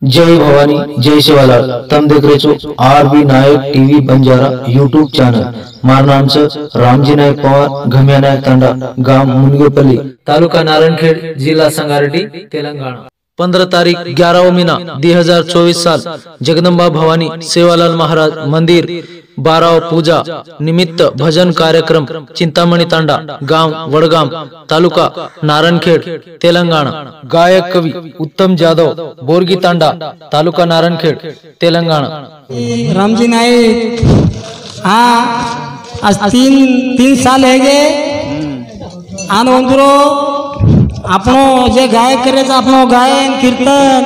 जय भवानी जय शिवालाल। तम देख रहे छो आरबी नायक टीवी बंजारा यूट्यूब चॅनल। मार नाम से रामजी नायक पवार, घमिया नायक तांडा, गांव मुनगेपल्ली, तालुका नारायणखेड, जिला संगारेड्डी, तेलंगाना। 15 तारीख 11 महीना 2024 साल जगदंबा भवानी सेवालाल महाराज मंदिर 12 पूजा निमित्त भजन कार्यक्रम चिंतामणी तांडा, गांव वडगाम, तालुका नारायणखेड, तेलंगाना। गायक कवि उत्तम जाधव, बोरगी तांडा, तालुका नारायणखेड, तेलंगाना। रामजी नायक आज तीन साल है गे आनंदरो आपनो जे गायक करे आपनो गायन कीर्तन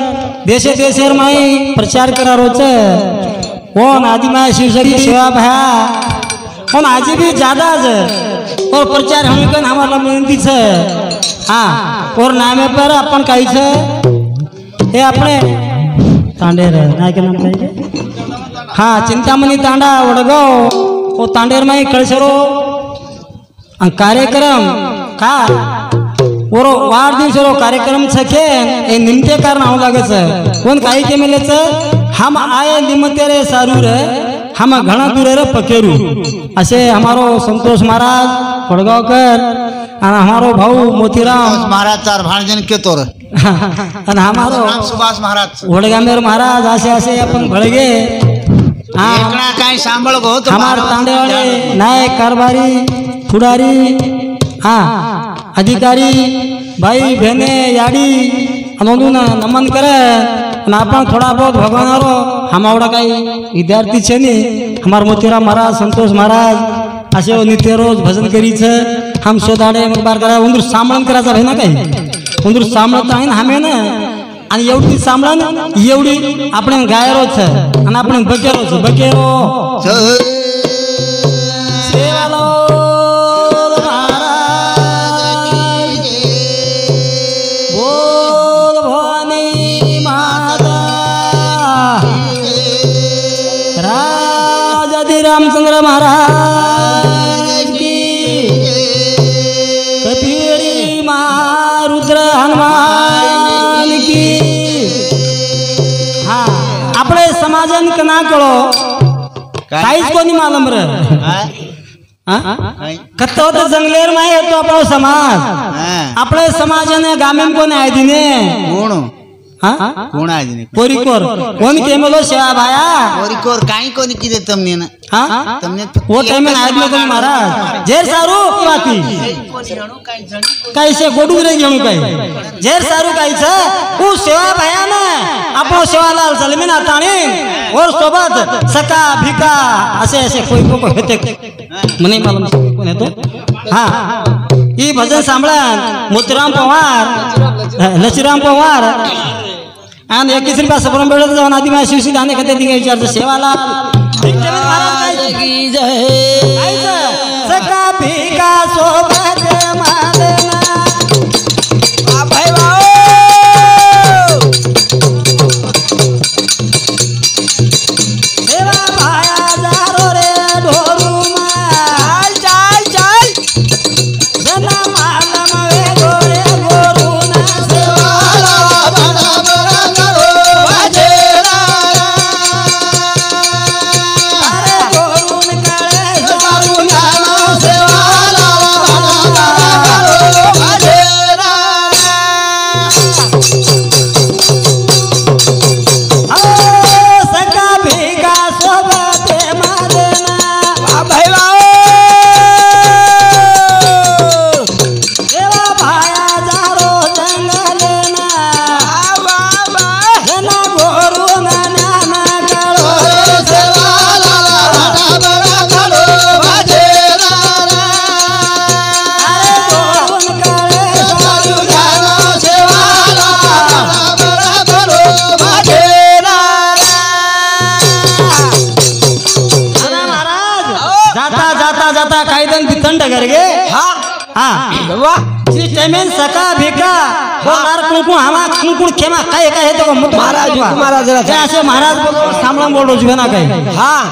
देशे देशेर माई प्रचार करा रोच कौन आदिमाय शिवशक्ति सेवा भया कौन आज भी ज्यादा और प्रचार हम कन हमारा विनती है। हाँ और नामे पर अपन कही छे ये अपने तांडेर नाय के नाम कही हाँ चिंतामणी तांडा वडगाव वो तांडेर माई कळसरो कार्यक्रम का और वार दिवस कार्यक्रम छके ए निमते कारण आव लागे छे कोण काही के मिले छे हम आए निमते रे सारू रे हम घणा दूर रे पकेरू असे हमारो संतोष महाराज वडगावकर और हमारो भाऊ मोतीराम महाराज चार भाणजन के तोर और हमारो सुभाष महाराज वडगामेर महाराज असे असे अपन भळगे एकणा काय सांभाळ गो तो हमार तांडेवाले नायक कारभारी पुढारी हाँ अधिकारी भाई बहने याडी अनोदून नमन करे अपन थोड़ा बहुत भगवानारो हम आवड़ा काही विद्यार्थी छे नी हमार मोतीराम महाराज संतोष महाराज असे नित्य रोज भजन करी छे हम सोदाडे बार करा उंदूर सांभळण करायचा आहे ना काही उंदूर सांभळत आहे ना हमें ना आणि एवढी सांभळण एवढी आपण गायरो छे आणि आपण बकेरो छे बकेरो रामचंद्र महाराज की कपिड़ी रुद्र हनुमान की। हाँ अपने समाजन के ना करो काहीच कोणी मालूम रे कत्तो तो जंगलेर में है तो अपनो समाज अपने समाजने गामें कोने आय दिने कोण हाँ कोण आय दिने पोरीकोर कोण केमेलो सेवा भाया पोरीकोर काई कोणी किदे तमने ना हाँ तमने वो टाइम में आदमी को महाराज जेर सारू बाती कैसे गोडू रे घेऊन काय जेर सारू कायचा वो सेवा भाया ना अपनो सेवालाल सलमीन आताणी और सोबत सका भिका असे असे कोई को होते मने मालूम कोण है तो हाँ ये भजन सांभळा मोतीराम पवार लसीराम पवार आणि 21 रुपया सपरम बेडत जाऊन आदि मा शिवसी दाने खाते दिगे विचारतो सेवालाल महाराज की जय सका भिका सोबत मालना भाई बाओ सेवा भाया जारो रे ढोरू माल चाल चाल जना मालम वे गोरे गोरू ना सेवाला बना बना करो बाजेरा अरे गोरू निकाले जारू ना सेवाला बना बना करो बाजेरा सका भिका सोबत मालना भाई बाओ सेवा भाया जारो जंगलना जना गोरू ना नाम करो सेवाला बना बना करो बाजेरा अरे गोरू निकाले जारू ना सेवाला बना बना करो बाजेरा महाराज जाता जाता जाता कायदन बितंड करगे हाँ हाँ जिस टाइम में सका भिका बोलार कुणकुण हमा कुणकुण केमा काय काय है तो महाराज महाराज जैसे महाराज बोलो सांभळा बोलो जुवे ना काय हाँ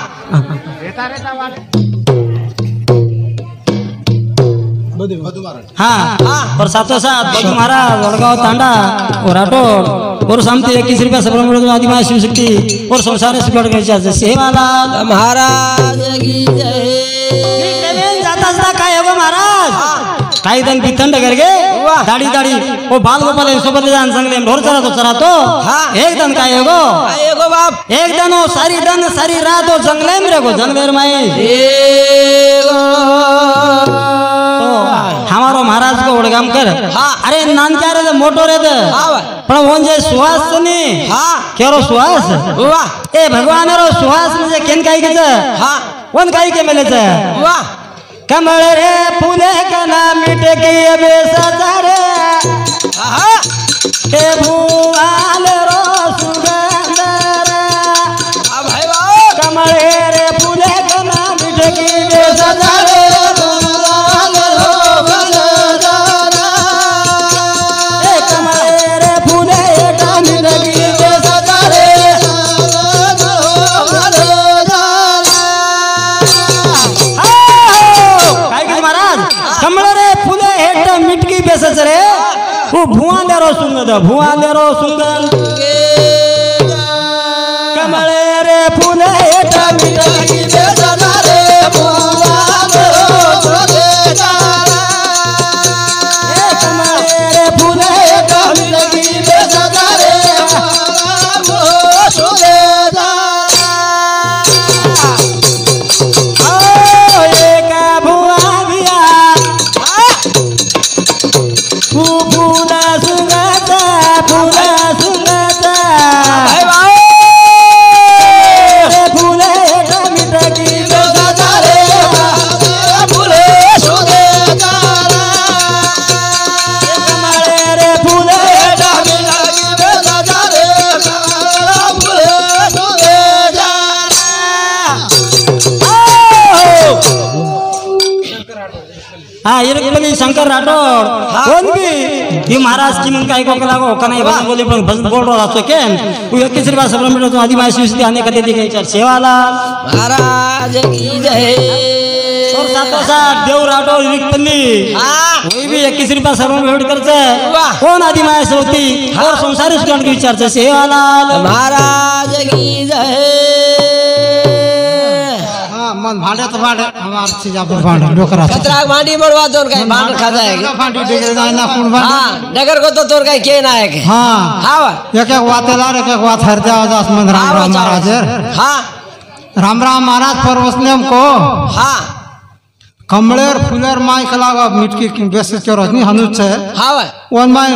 हाँ और साथों साथ बधू महाराज वड़गांव तांडा और राठौड़ और सामने 21 रुपया सब्रमण्य आदिमाय शिव शक्ति और संसार से बढ़ गए सेवालाल महाराज की जय। जाता जाता काय होगा महाराज काही दिन भी थंड करके दाढ़ी दाढ़ी वो बाल गोपाल सोबत जान संगले ढोर चरा तो एक दिन काय होगो बाप एक दिन वो सारी रात वो जंगले में रहो जंगलेर माई हमारो महाराज को उड़गाम कर अरे नान क्या रे मोटो रे पण वोन जे सुहास ने केरो सुहास ए भगवान रो सुहास में जे केन काई के वोन काई के मिले छे कमल रे फूले कना मिटे की अबे सजारे ए भुआल रो सुगंध भाई कमल रे फूले कना मिटे की अबे सजारे रे वो भुआ ले रो सुंगन कमले रे फूले हेटा मिटकी बेसना रे भुआ ले रो कमले रे फूले हेटा मिटकी बेसना रे हाँ ये शंकर राठौड़ कौन भी ये महाराज की मन काय को लागो कनाई भजन बोली पण भजन बोल रहा सो केन वो 21 रुपया सब्रमण्य तो आदिमाय शिव शक्ति आने कते दिखे चल सेवालाल महाराज की जय। और साथों साथ देव राठौड़ रिकपल्ली वही भी 21 रुपया सब्रमण्य भेट करছে कौन आदिमाय शिवती और संसारी सुगंध के विचार से सेवालाल महाराज की जय। मन भांडे तो भांडे हमार चीज आप भांडे डोकरा कतरा भांडी मरवा दोन का भांड खाता है भांडी डेगे ना कुण भांड हां नगर को तो तोर का के ना है हां हां एक एक वातेला एक एक वात हर जाओ दास मन राम राम महाराज हां राम महाराज परवसने हमको हां कमलेर फुलेर माई कलागा मिटकी की बेस चोरस नहीं हनुच है हां वन माई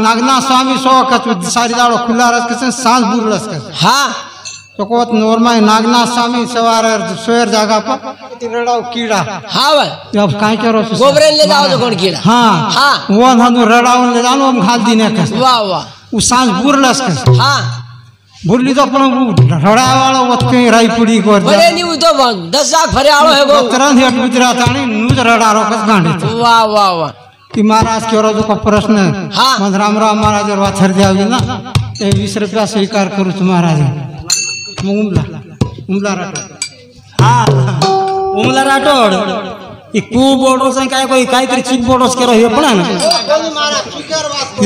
नागना स्वामी सो का सारी दाड़ो खुला रस के सांस बुरलस के हां तो कोत नॉर्मल नागनाथ स्वामी सवार सोयर जगह पर रड़ाओ कीड़ा हां भाई अब काई करो गोबरे ले जाओ तो कौन कीड़ा हां हां वो हनु रड़ाओ ले जानो हम खाल दिने के वाह वाह उ सांस बुरलस के हां बुरली तो अपन रड़ा वाला वत के राई पुड़ी कर दे बड़े नी तो 10 लाख भरे आलो है वो तरह हेट गुजरात आनी न्यूज रड़ा रो कस गांडी वाह वाह वाह कि महाराज के रोज को प्रश्न मन राम राम महाराज और वाथर दिया ना ए 20 रुपया स्वीकार करू महाराज उमला राठौड़ हाँ उमला राठौड़ ये कू बोर्डो से काय कोई काय तरी चीप बोर्डोस करो हे पण ना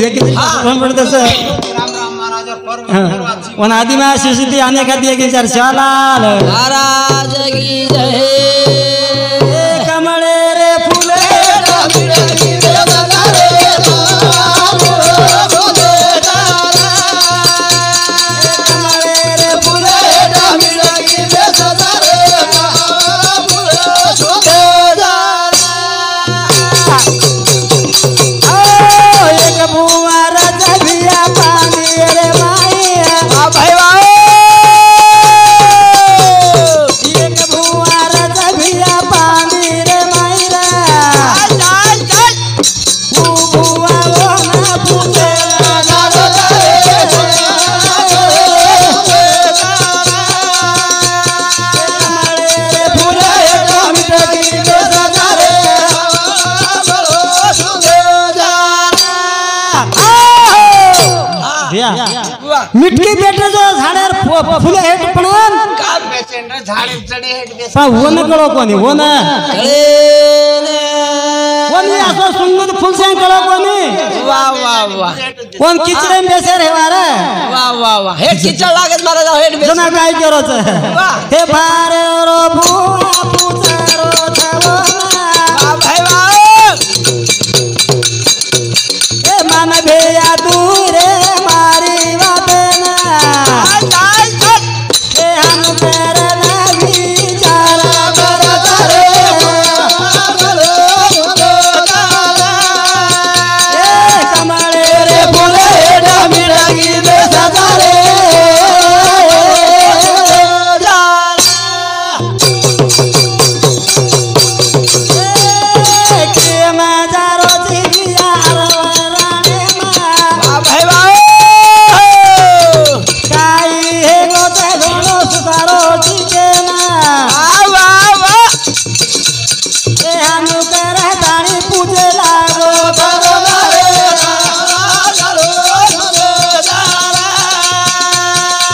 ये कि हम पड़ते से राम राम महाराज और वन आदिमाय शिव शक्ति आने का दिए कि चार शालाल महाराज की जय। कमले रे फूले मिटकी बेटे जो झाडार फुले हेट पणन का बेचेंड झाडे चढे हेट बेस पण वन कळो कोणी वन कोणी असं सुंगत फुलसेन कळो कोणी वाह वाह वाह कोण किचडे बेसे रे वारे वाह वाह वाह हेड किचड लागत मला जाऊ हेड बेस जना काय करोच वाह हे भारे रो भुआ पुचारो छवना वाह भाई वाह ए मन भेया दूरे मारी वातना ए हम कर ना विचारा बरतरे ए कमळे रे फुले डमिडगी दे सदारे के मजारो जिया रवराने मा वाह भाई वाह काई हे गोते घोड़ो सुधारो ठीके ना वाह वाह वाह ए हनु करे ताणी पूजे लागो भगवारे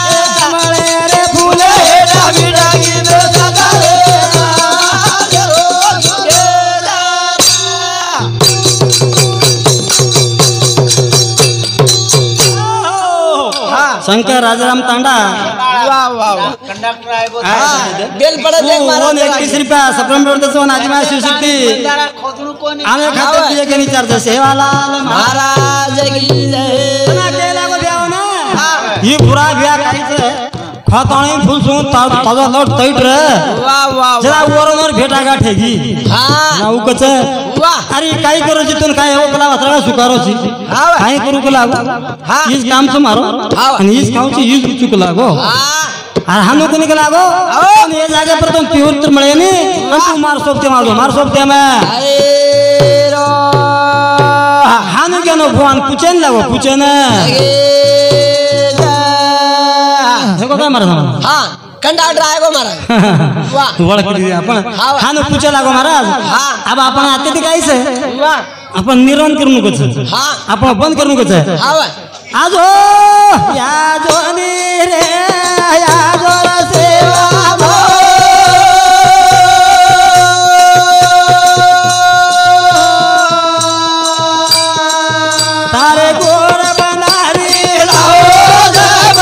ए कमळे रे फूले डमिडगी दे सदारे शंकर राजाराम तांडा वाह वाह वाह कंडक्टर आहे बघ. बेल पडत एक मारा 21 रुपया सप्टेंबर दसवन आदिमा शिवशक्ती जरा खोदणं कोणी आम्ही खाते तुझे के विचारतो सेवालाल महाराज की जय केला गो ब्याव ना ही पुरा ब्या काहीच खताणी फुलसून ताजा लट तैट रे वाह वाह जरा वरनवर भेटा गाठेगी हाँ नाऊ कच वाह अरे काही करू जिथून काय हो कला वाचरा सुकारोची हाँ काही करू कला हाँ हीच काम से मारो हाँ आणि हीच कामची हीच चुक लागो हाँ अरे हम कोणी के लागो पण हे जागे पर तुम पिहुर तर मिळे नी आणि तू मार सोबते मार सोबते में अरे रो हानु केनो भगवान पूछेन लागो पूछेन देखो काय मारा हाँ कंडक्टर आएगो महाराज वाह ओळख दिली आपण हाँ हानु पूछे लागो महाराज हाँ अब आपण आते ते काहीच वाह आपण निर्वहन करू नकोच हाँ आपण बंद करू नकोच हाँ वाह आजो या जोनी रे या जोर सेवा भो तारे गोर बनारी लाओ जब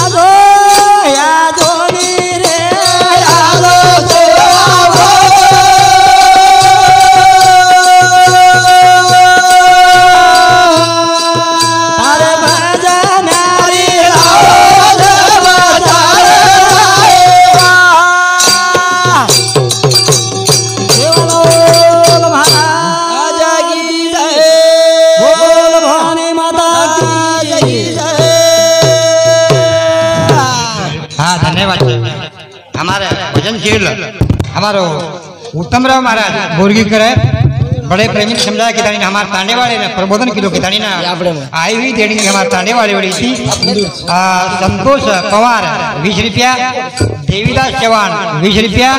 आजो या जोनी रे या जो सेवा भो तारे भजनारी लाओ जब देवलोल महाराज की जय बोल भवानी माता की जय हाँ धन्यवाद हमारे भजनशील हमारो उत्तमराव महाराज बोरगीकर है बड़े प्रेमी समुदाय के दानी हमारे तांडे वाले ने प्रबोधन किलो के दानी ना आई हुई देनी हमारे तांडे वाले वाली थी संतोष पवार 20 रुपया देवीदास चौहान 20 रुपया